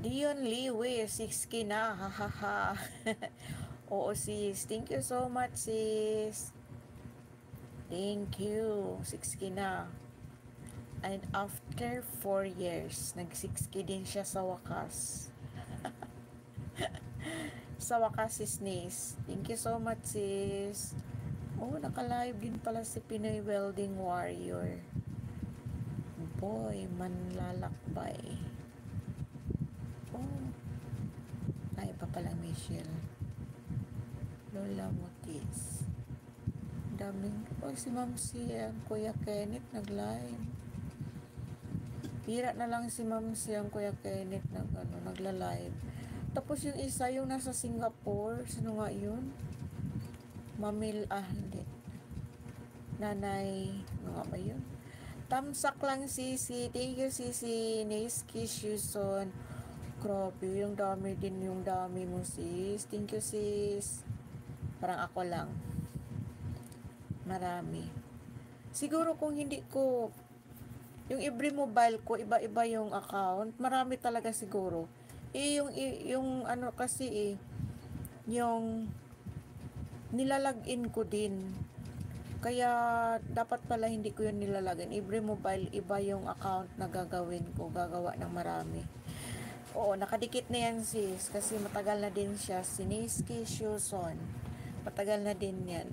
Leon Liwe, 6K na, hahaha. Oo sis, thank you so much sis. Thank you, 6K na. And after 4 years, nag 6K din siya sa wakas. Sa wakas sis Nis. Thank you so much sis. Oh, naka-live din pala si Pinoy Welding Warrior. Boy, manlalakbay. Oh, ay pa pala Michelle. Lola Mutis. Daming, oh si Ma'am si Kuya Kenneth nag-live. Pira na lang si Ma'am si Kuya Kenneth nagla-live. Tapos yung isa yung nasa Singapore, sino nga yun? Mamil, hindi. Nanay, ano nga ba yun? Tamsak lang Sisi. Thank you Sisi. Niski Shuson. Grabe, yung dami din yung dami mo sis. Thank you sis. Parang ako lang. Marami. Siguro kung hindi ko, yung every mobile ko, iba-iba yung account. Marami talaga siguro. Yung ano kasi yung nilalagin ko din. Kaya dapat pala hindi ko yun nilalagin. Every mobile, iba yung account na gagawin ko. Gagawa ng marami. Oo, nakadikit na yan sis. Kasi matagal na din siya. Siniski Shuson. Matagal na din yan.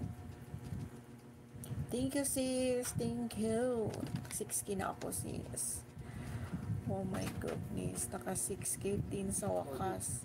Thank you sis. Thank you. 6K na ako sis. Oh my goodness. Naka 6K din sa wakas.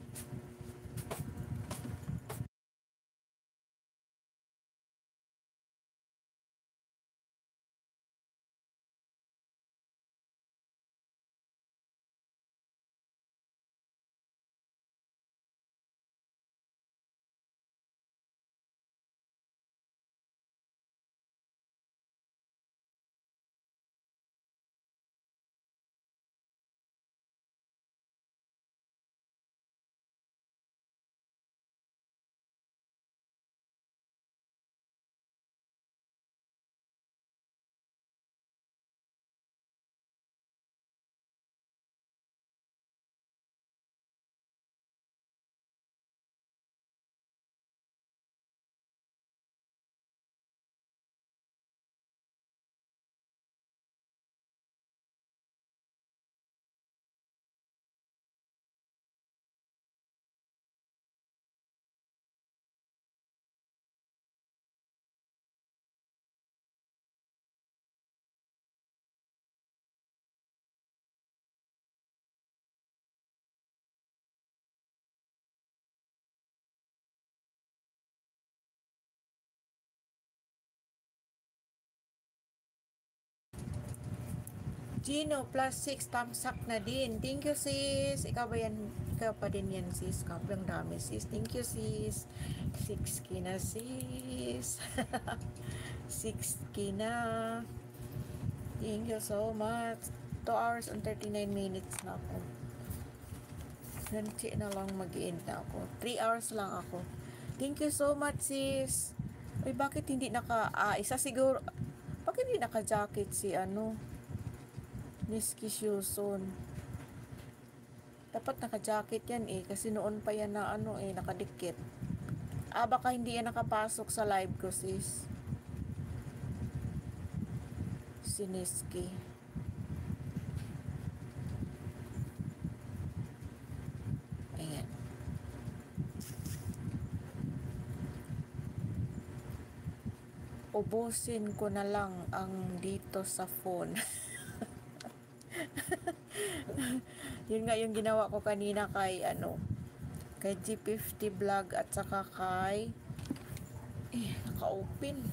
Gino, plus 6, tamsak na din. Thank you, sis. Ikaw ba yan? Ikaw pa din yan, sis. Kabrang dami, sis. Thank you, sis. 6K na, sis. 6K na. Thank you so much. 2 hours and 39 minutes na ako. Nanti na lang mag-end na ako. 3 hours lang ako. Thank you so much, sis. Uy, bakit hindi isa siguro, bakit hindi naka-jacket si Niski Shuson. Dapat naka-jacket yan kasi noon pa yan na nakadikit. Baka hindi yan nakapasok sa live ko sis. Si Niski. Ayan. Ubusin ko na lang ang dito sa phone. Yun nga yung ginawa ko kanina kay kay G50 vlog at saka kay naka-open